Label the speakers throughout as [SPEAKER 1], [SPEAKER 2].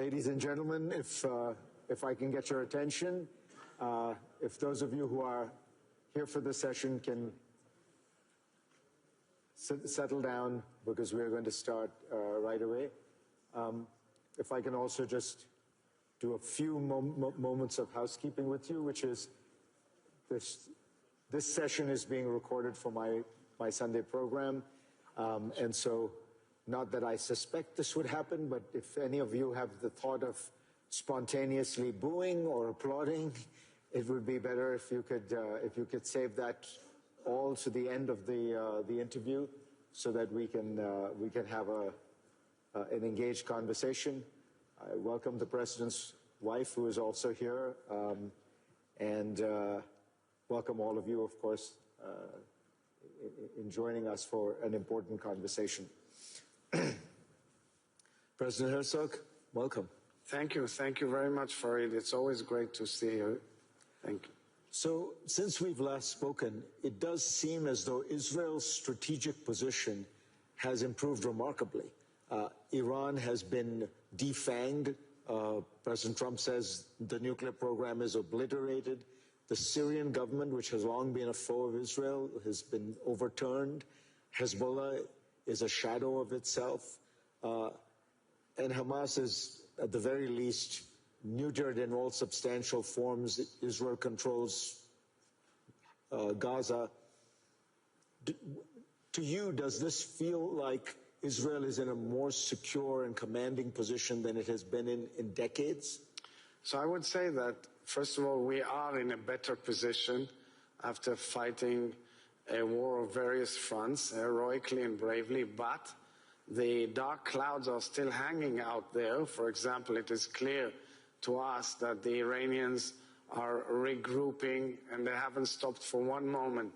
[SPEAKER 1] Ladies and gentlemen, if I can get your attention, if those of you who are here for this session can settle down, because we're going to start right away. If I can also just do a few moments of housekeeping with you, which is this session is being recorded for my Sunday program, and so not that I suspect this would happen, but if any of you have the thought of spontaneously booing or applauding, it would be better if you could save that all to the end of the interview, so that we can have an engaged conversation. I welcome the President's wife, who is also here, and welcome all of you, of course, in joining us for an important conversation. President Herzog, welcome.
[SPEAKER 2] Thank you. Thank you very much, Farid. It's always great to see you. Thank you.
[SPEAKER 1] So, since we've last spoken, it does seem as though Israel's strategic position has improved remarkably. Iran has been defanged. President Trump says the nuclear program is obliterated. The Syrian government, which has long been a foe of Israel, has been overturned. Hezbollah is a shadow of itself. And Hamas is, at the very least, neutered in all substantial forms. Israel controls Gaza. To you, does this feel like Israel is in a more secure and commanding position than it has been in decades?
[SPEAKER 2] So I would say that, first of all, we are in a better position after fighting a war of various fronts, heroically and bravely, but the dark clouds are still hanging out there. For example, it is clear to us that the Iranians are regrouping, and they haven't stopped for one moment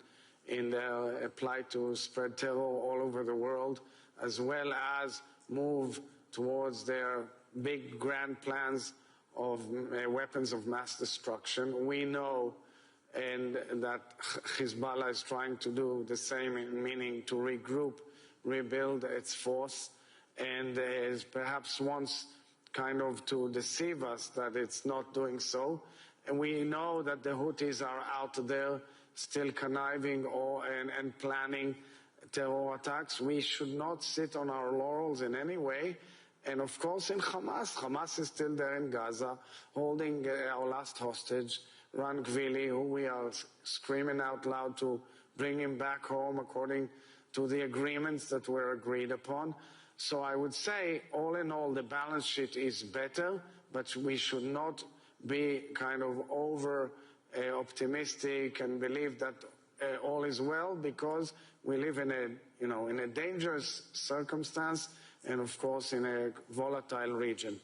[SPEAKER 2] in their plight to spread terror all over the world, as well as move towards their big grand plans of weapons of mass destruction. We know that Hezbollah is trying to do the same, meaning to regroup, rebuild its force, and is perhaps wants kind of to deceive us that it's not doing so. And we know that the Houthis are out there still conniving and planning terror attacks. We should not sit on our laurels in any way. And of course in Hamas is still there in Gaza, holding our last hostage, Ran Gvili, who we are screaming out loud to bring him back home according to the agreements that were agreed upon. So I would say, all in all, the balance sheet is better, but we should not be kind of over optimistic and believe that all is well, because we live in a dangerous circumstance and, of course, in a volatile region.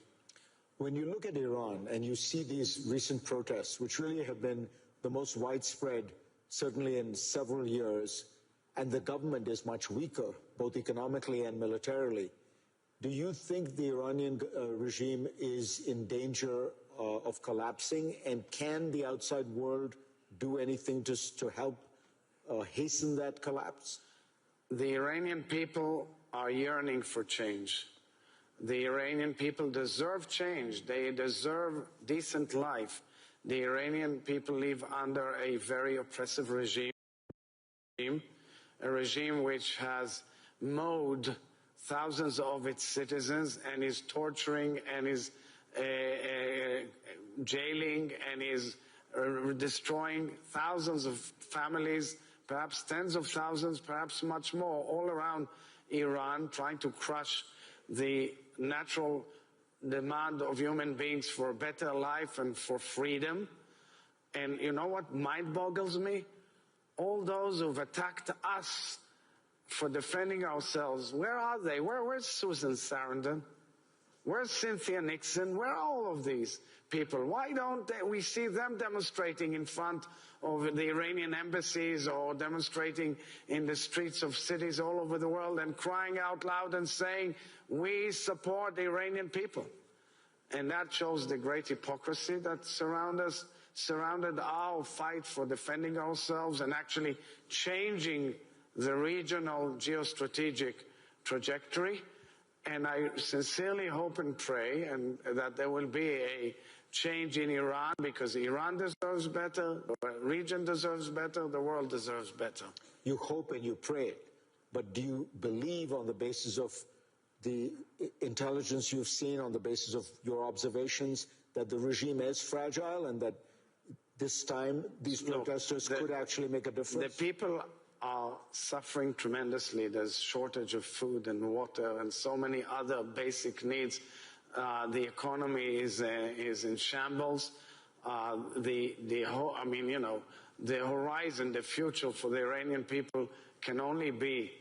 [SPEAKER 1] When you look at Iran and you see these recent protests, which really have been the most widespread, certainly in several years, and the government is much weaker, both economically and militarily, do you think the Iranian regime is in danger of collapsing? And can the outside world do anything to help hasten that collapse?
[SPEAKER 2] The Iranian people are yearning for change. The Iranian people deserve change. They deserve decent life. The Iranian people live under a very oppressive regime, a regime which has mowed thousands of its citizens and is torturing and is jailing and is destroying thousands of families, perhaps tens of thousands, perhaps much more, all around Iran, trying to crush the natural demand of human beings for a better life and for freedom. And you know what mind boggles me? All those who've attacked us for defending ourselves, where are they? Where's Susan Sarandon? Where's Cynthia Nixon? Where are all of these people? Why don't we see them demonstrating in front of the Iranian embassies or demonstrating in the streets of cities all over the world and crying out loud and saying, we support the Iranian people? And that shows the great hypocrisy that surrounded our fight for defending ourselves and actually changing the regional geostrategic trajectory. And I sincerely hope and pray and that there will be a change in Iran, because Iran deserves better, the region deserves better, the world deserves better.
[SPEAKER 1] You hope and you pray, but do you believe, on the basis of the intelligence you've seen, on the basis of your observations, that the regime is fragile and that this time these protesters could actually make a difference?
[SPEAKER 2] The people are suffering tremendously. There's shortage of food and water and so many other basic needs. The economy is in shambles. The horizon, the future for the Iranian people can only be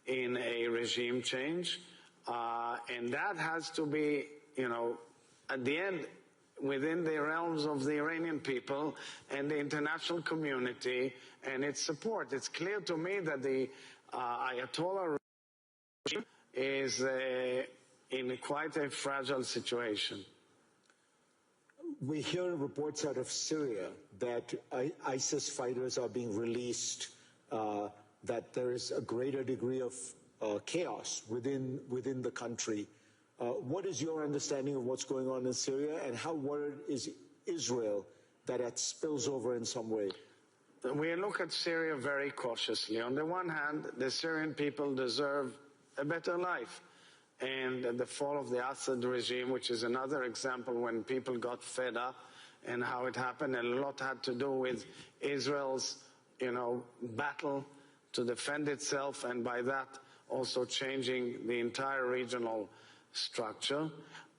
[SPEAKER 2] in a regime change. And that has to be, at the end, within the realms of the Iranian people and the international community and its support. It's clear to me that the Ayatollah regime is in quite a fragile situation.
[SPEAKER 1] We hear reports out of Syria that ISIS fighters are being released, that there is a greater degree of chaos within the country. What is your understanding of what's going on in Syria, and how worried is Israel that it spills over in some way?
[SPEAKER 2] We look at Syria very cautiously. On the one hand, the Syrian people deserve a better life. And the fall of the Assad regime, which is another example when people got fed up and how it happened, and a lot had to do with Israel's, battle to defend itself, and by that also changing the entire regional structure.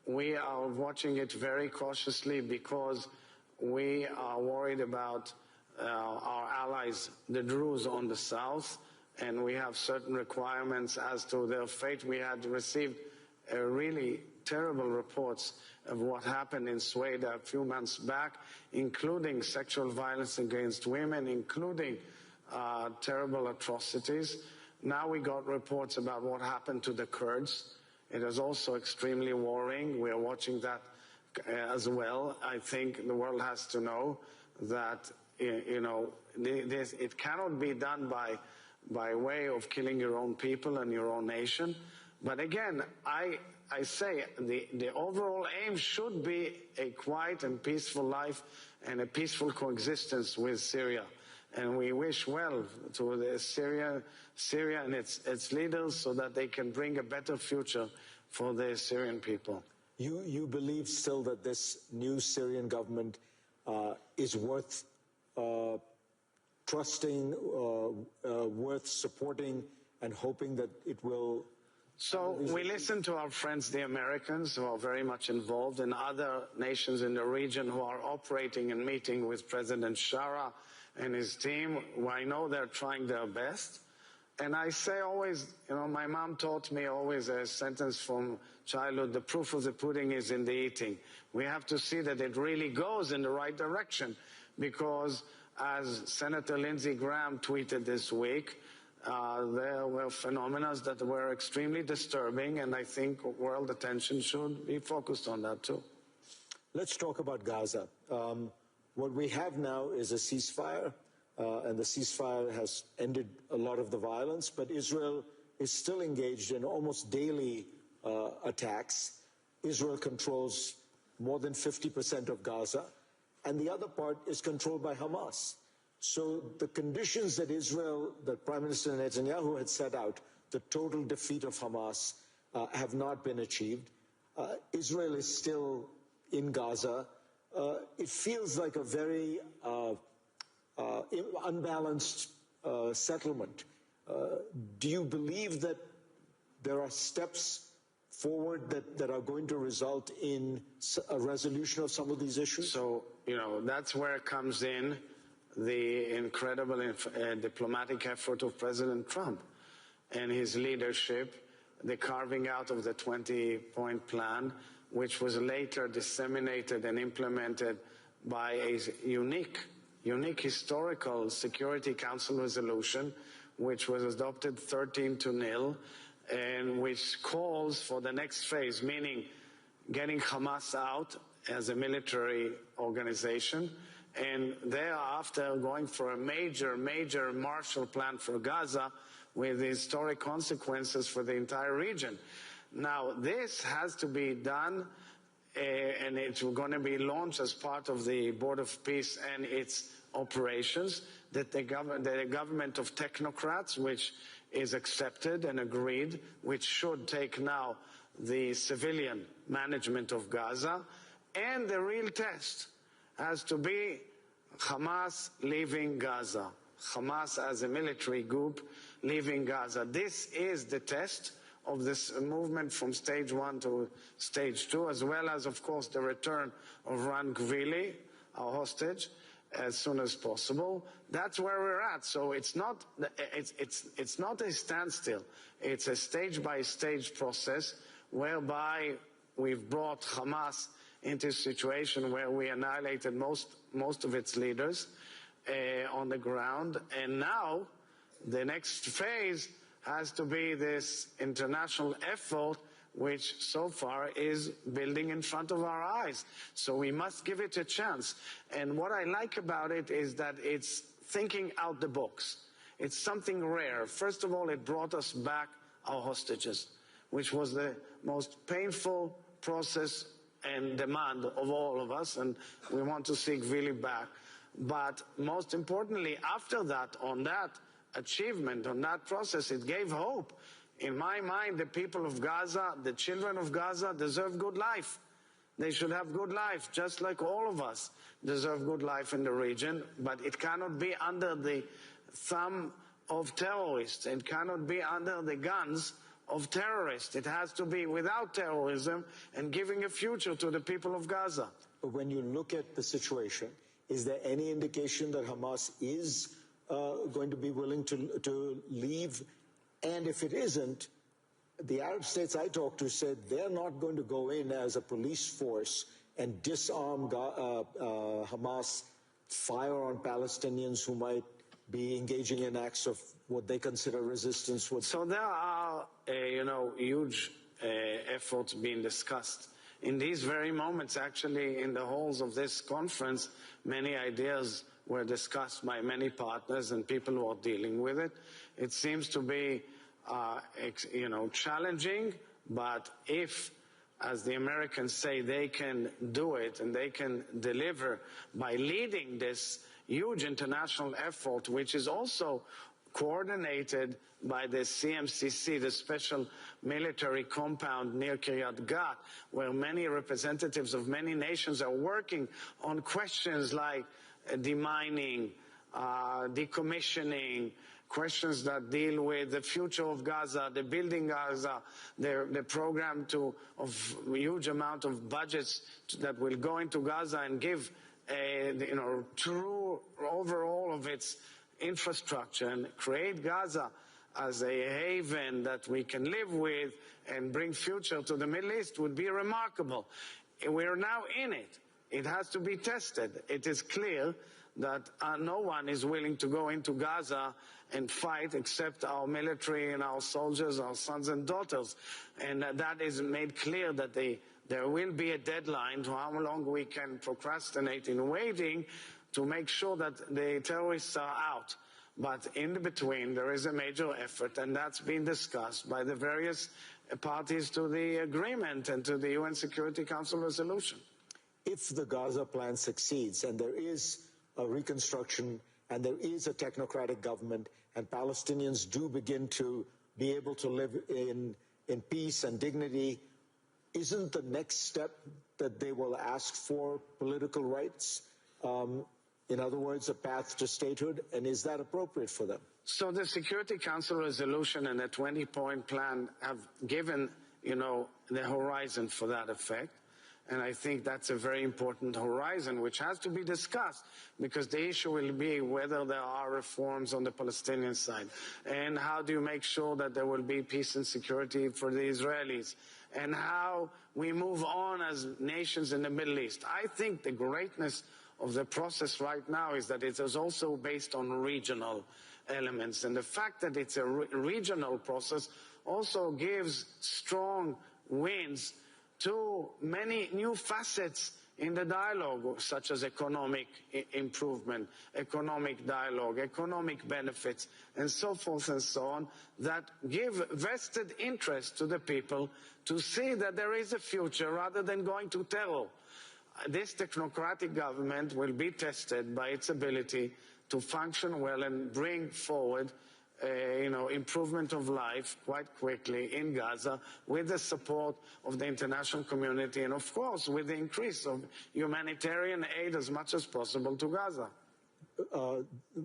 [SPEAKER 2] We are watching it very cautiously because we are worried about our allies, the Druze on the south, and we have certain requirements as to their fate. We had received really terrible reports of what happened in Sweden a few months back, including sexual violence against women, including terrible atrocities. Now we got reports about what happened to the Kurds. It is also extremely worrying. We are watching that as well. I think the world has to know that, it cannot be done by way of killing your own people and your own nation. But again, I say the overall aim should be a quiet and peaceful life and a peaceful coexistence with Syria. And we wish well to the Syria and its leaders so that they can bring a better future for the Syrian people.
[SPEAKER 1] You believe still that this new Syrian government is worth trusting, worth supporting, and hoping that it will...
[SPEAKER 2] So we listen to our friends, the Americans, who are very much involved, and other nations in the region who are operating and meeting with President Shara and his team. I know they're trying their best. And I say always, my mom taught me always a sentence from childhood: the proof of the pudding is in the eating. We have to see that it really goes in the right direction, because as Senator Lindsey Graham tweeted this week, there were phenomena that were extremely disturbing, and I think world attention should be focused on that too.
[SPEAKER 1] Let's talk about Gaza. What we have now is a ceasefire, and the ceasefire has ended a lot of the violence, but Israel is still engaged in almost daily attacks. Israel controls more than 50% of Gaza, and the other part is controlled by Hamas. So the conditions that that Prime Minister Netanyahu had set out, the total defeat of Hamas, have not been achieved. Israel is still in Gaza. It feels like a very unbalanced settlement. Do you believe that there are steps forward that are going to result in a resolution of some of these issues?
[SPEAKER 2] So, that's where it comes in the incredible diplomatic effort of President Trump and his leadership, the carving out of the 20-point plan, which was later disseminated and implemented by a unique historical Security Council resolution, which was adopted 13-0, and which calls for the next phase, meaning getting Hamas out as a military organization, and thereafter going for a major Marshall Plan for Gaza with historic consequences for the entire region. Now, this has to be done, and it's going to be launched as part of the Board of Peace and its operations, that the government of technocrats, which is accepted and agreed, which should take now the civilian management of Gaza, and the real test has to be Hamas leaving Gaza. Hamas as a military group leaving Gaza. This is the test of this movement from stage 1 to stage 2, as well as, of course, the return of Ran Gvili, our hostage, as soon as possible. That's where we're at. So it's not a standstill. It's a stage-by-stage process whereby we've brought Hamas into a situation where we annihilated most of its leaders on the ground. And now the next phase has to be this international effort, which so far is building in front of our eyes. So we must give it a chance. And what I like about it is that it's thinking out the box. It's something rare. First of all, it brought us back our hostages, which was the most painful process and demand of all of us, and we want to see Gvili back. But most importantly, after that, on that achievement, on that process, it gave hope. In my mind, the people of Gaza, the children of Gaza, deserve good life. They should have good life, just like all of us deserve good life in the region. But it cannot be under the thumb of terrorists. It cannot be under the guns of terrorists. It has to be without terrorism and giving a future to the people of Gaza.
[SPEAKER 1] When you look at the situation, is there any indication that Hamas is going to be willing to leave? And if it isn't, the Arab states I talked to said they're not going to go in as a police force and disarm Hamas, fire on Palestinians who might be engaging in acts of what they consider resistance.
[SPEAKER 2] So there are, huge efforts being discussed. In these very moments, actually, in the halls of this conference, many ideas were discussed by many partners and people who are dealing with it. It seems to be, challenging, but if, as the Americans say, they can do it and they can deliver by leading this huge international effort, which is also coordinated by the CMCC, the special military compound near Kiryat Gat, where many representatives of many nations are working on questions like demining, decommissioning, questions that deal with the future of Gaza, the building Gaza, the program of a huge amount of budgets that will go into Gaza and give true overall of its infrastructure and create Gaza as a haven that we can live with and bring future to the Middle East would be remarkable. We're now in it. It has to be tested. It is clear that no one is willing to go into Gaza and fight except our military and our soldiers, our sons and daughters. And that is made clear that there will be a deadline to how long we can procrastinate in waiting to make sure that the terrorists are out. But in between, there is a major effort, and that's been discussed by the various parties to the agreement and to the UN Security Council resolution.
[SPEAKER 1] If the Gaza plan succeeds and there is a reconstruction and there is a technocratic government and Palestinians do begin to be able to live in peace and dignity, isn't the next step that they will ask for political rights? In other words, a path to statehood, and is that appropriate for them?
[SPEAKER 2] So the Security Council resolution and the 20-point plan have given, the horizon for that effect. And I think that's a very important horizon, which has to be discussed, because the issue will be whether there are reforms on the Palestinian side, and how do you make sure that there will be peace and security for the Israelis, and how we move on as nations in the Middle East. I think the greatness of the process right now is that it is also based on regional elements. And the fact that it's a regional process also gives strong winds to many new facets in the dialogue, such as economic improvement, economic dialogue, economic benefits, and so forth and so on, that give vested interest to the people to see that there is a future rather than going to terror. This technocratic government will be tested by its ability to function well and bring forward improvement of life quite quickly in Gaza with the support of the international community and, of course, with the increase of humanitarian aid as much as possible to Gaza.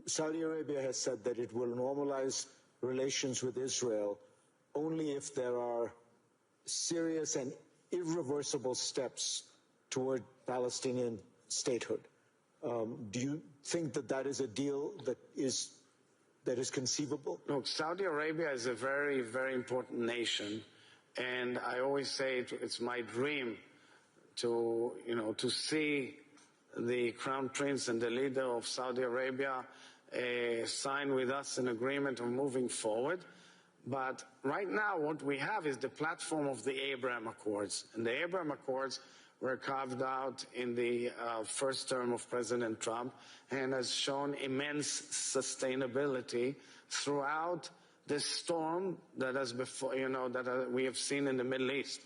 [SPEAKER 1] Saudi Arabia has said that it will normalize relations with Israel only if there are serious and irreversible steps toward Palestinian statehood. Do you think that that is a deal that is conceivable?
[SPEAKER 2] Look, Saudi Arabia is a very, very important nation, and I always say it's my dream to see the Crown Prince and the leader of Saudi Arabia sign with us an agreement of moving forward. But right now, what we have is the platform of the Abraham Accords, and the Abraham Accords were carved out in the first term of President Trump and has shown immense sustainability throughout the storm that has we have seen in the Middle East.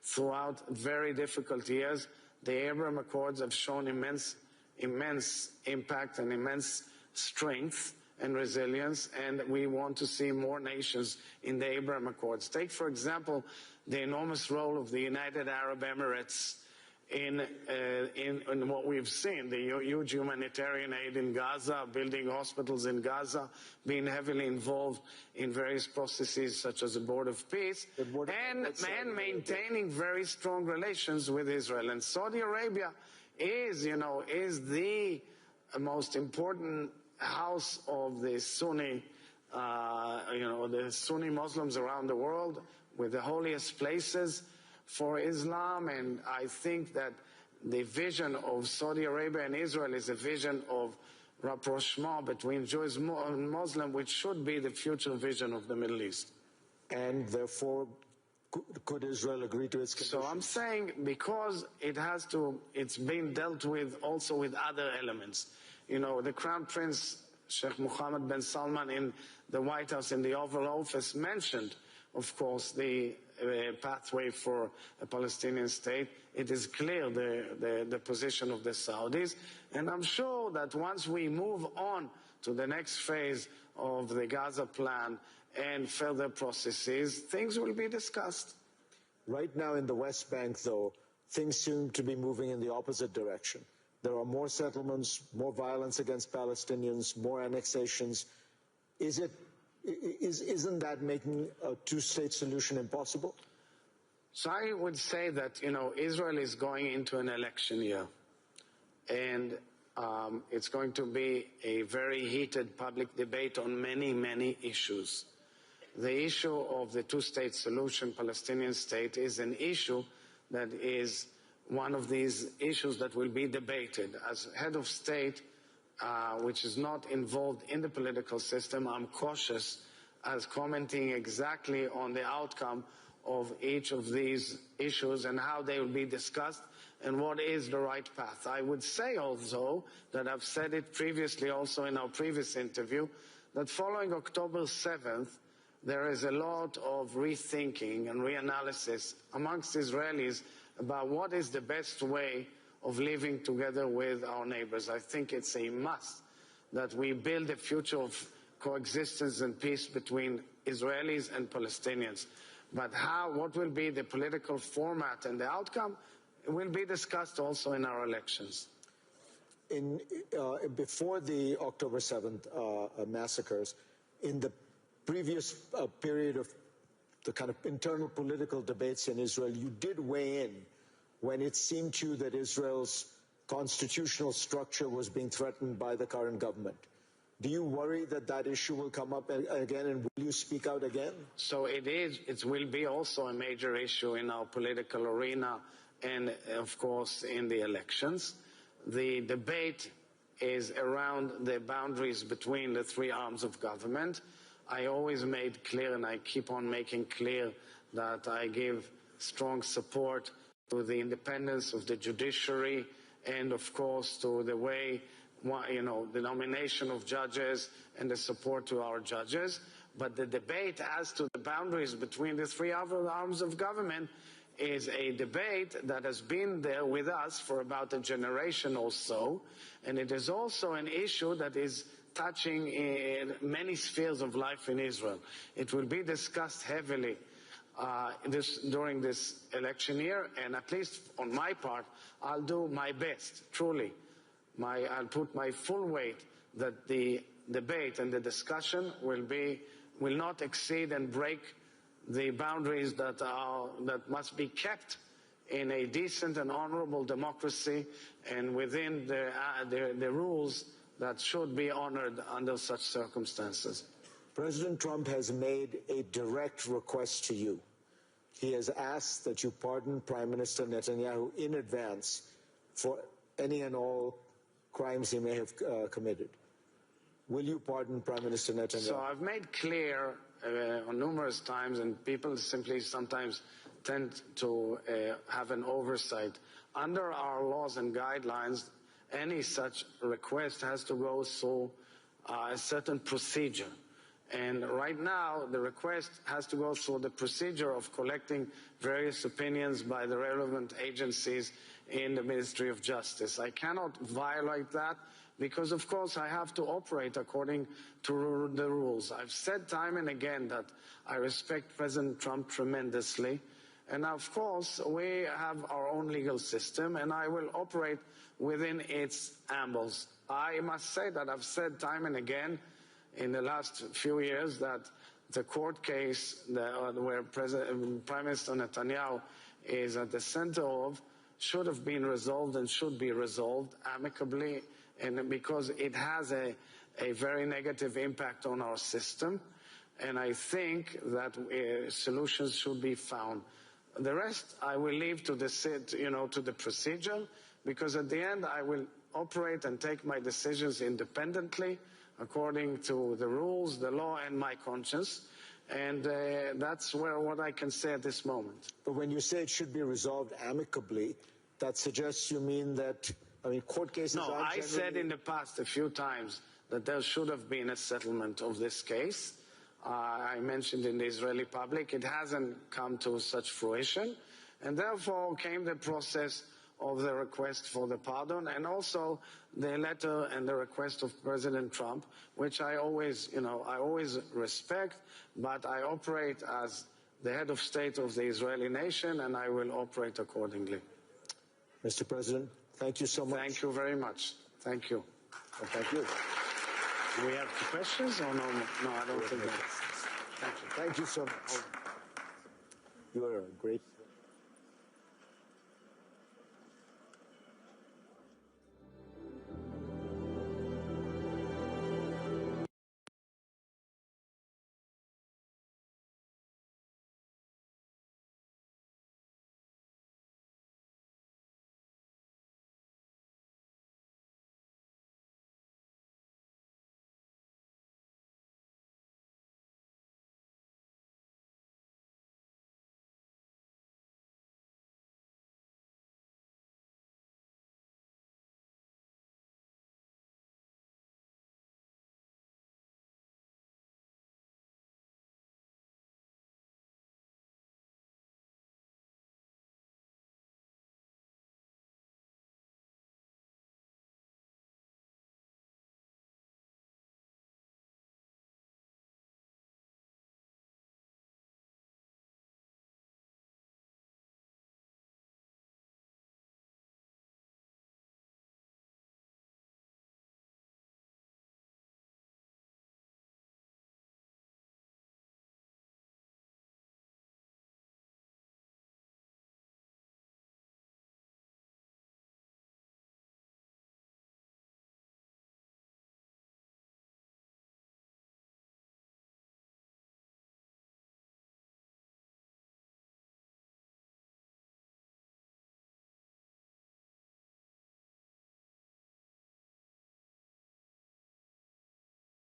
[SPEAKER 2] Throughout very difficult years, the Abraham Accords have shown immense impact and immense strength and resilience, and we want to see more nations in the Abraham Accords. Take, for example, the enormous role of the United Arab Emirates in what we've seen, the huge humanitarian aid in Gaza, building hospitals in Gaza, being heavily involved in various processes such as the Board of Peace, and maintaining very strong relations with Israel. And Saudi Arabia is the most important house of the Sunni, the Sunni Muslims around the world, with the holiest places for Islam, and I think that the vision of Saudi Arabia and Israel is a vision of rapprochement between Jews and Muslim, which should be the future vision of the Middle East.
[SPEAKER 1] And therefore, could Israel agree to its conditions?
[SPEAKER 2] So I'm saying because it's been dealt with also with other elements. The Crown Prince, Sheikh Mohammed bin Salman, in the White House, in the Oval Office, mentioned, of course, the pathway for a Palestinian state. It is clear the position of the Saudis, and I'm sure that once we move on to the next phase of the Gaza plan and further processes, things will be discussed.
[SPEAKER 1] Right now in the West Bank, though, things seem to be moving in the opposite direction. There are more settlements, more violence against Palestinians, more annexations. Isn't that making a two-state solution impossible?
[SPEAKER 2] So I would say that, Israel is going into an election year, and it's going to be a very heated public debate on many, many issues. The issue of the two-state solution, Palestinian state, is an issue that is one of these issues that will be debated. As head of state, which is not involved in the political system, I'm cautious as commenting exactly on the outcome of each of these issues and how they will be discussed and what is the right path. I would say also that I've said it previously also in our previous interview, that following October 7th, there is a lot of rethinking and reanalysis amongst Israelis about what is the best way of living together with our neighbors. I think it's a must that we build a future of coexistence and peace between Israelis and Palestinians. But what will be the political format and the outcome, it will be discussed also in our elections.
[SPEAKER 1] Before the October 7th massacres, in the previous period of the kind of internal political debates in Israel, you did weigh in when it seemed to you that Israel's constitutional structure was being threatened by the current government. Do you worry that that issue will come up again, and will you speak out again?
[SPEAKER 2] So it will be also a major issue in our political arena and, of course, in the elections. The debate is around the boundaries between the three arms of government. I always made clear, and I keep on making clear, that I give strong support to the independence of the judiciary, and of course to the way, the nomination of judges and the support to our judges. But the debate as to the boundaries between the three other arms of government is a debate that has been there with us for about a generation or so, and it is also an issue that is touching in many spheres of life in Israel. It will be discussed heavily during this election year, and at least on my part, I'll do my best, truly. I'll put my full weight that the debate and the discussion will not exceed and break the boundaries that must be kept in a decent and honorable democracy and within the rules that should be honored under such circumstances.
[SPEAKER 1] President Trump has made a direct request to you. He has asked that you pardon Prime Minister Netanyahu in advance for any and all crimes he may have committed. Will you pardon Prime Minister Netanyahu?
[SPEAKER 2] So I've made clear on numerous times, and people simply sometimes tend to have an oversight. Under our laws and guidelines, any such request has to go through a certain procedure. And right now, the request has to go through the procedure of collecting various opinions by the relevant agencies in the Ministry of Justice. I cannot violate that because, of course, I have to operate according to the rules. I've said time and again that I respect President Trump tremendously. And, of course, we have our own legal system, and I will operate within its ambles. I must say that I've said time and again in the last few years that the court case where Prime Minister Netanyahu is at the center of should have been resolved and should be resolved amicably, and because it has a very negative impact on our system, and I think that solutions should be found. The rest I will leave to the procedure, because at the end I will operate and take my decisions independently according to the rules, the law, and my conscience. And that's what I can say at this moment.
[SPEAKER 1] But when you say it should be resolved amicably, that suggests you mean that, court cases
[SPEAKER 2] No,
[SPEAKER 1] are
[SPEAKER 2] I said in the past a few times that there should have been a settlement of this case. I mentioned in the Israeli public, it hasn't come to such fruition. And therefore came the process of the request for the pardon, and also the letter and the request of President Trump, which I always respect, but I operate as the head of state of the Israeli nation, and I will operate accordingly.
[SPEAKER 1] Mr. President, thank you so much.
[SPEAKER 2] Thank you very much. Thank you.
[SPEAKER 1] Well, thank you.
[SPEAKER 2] Do we have questions or no? No, I don't think that.
[SPEAKER 1] Thank you. Thank you so much. You are a great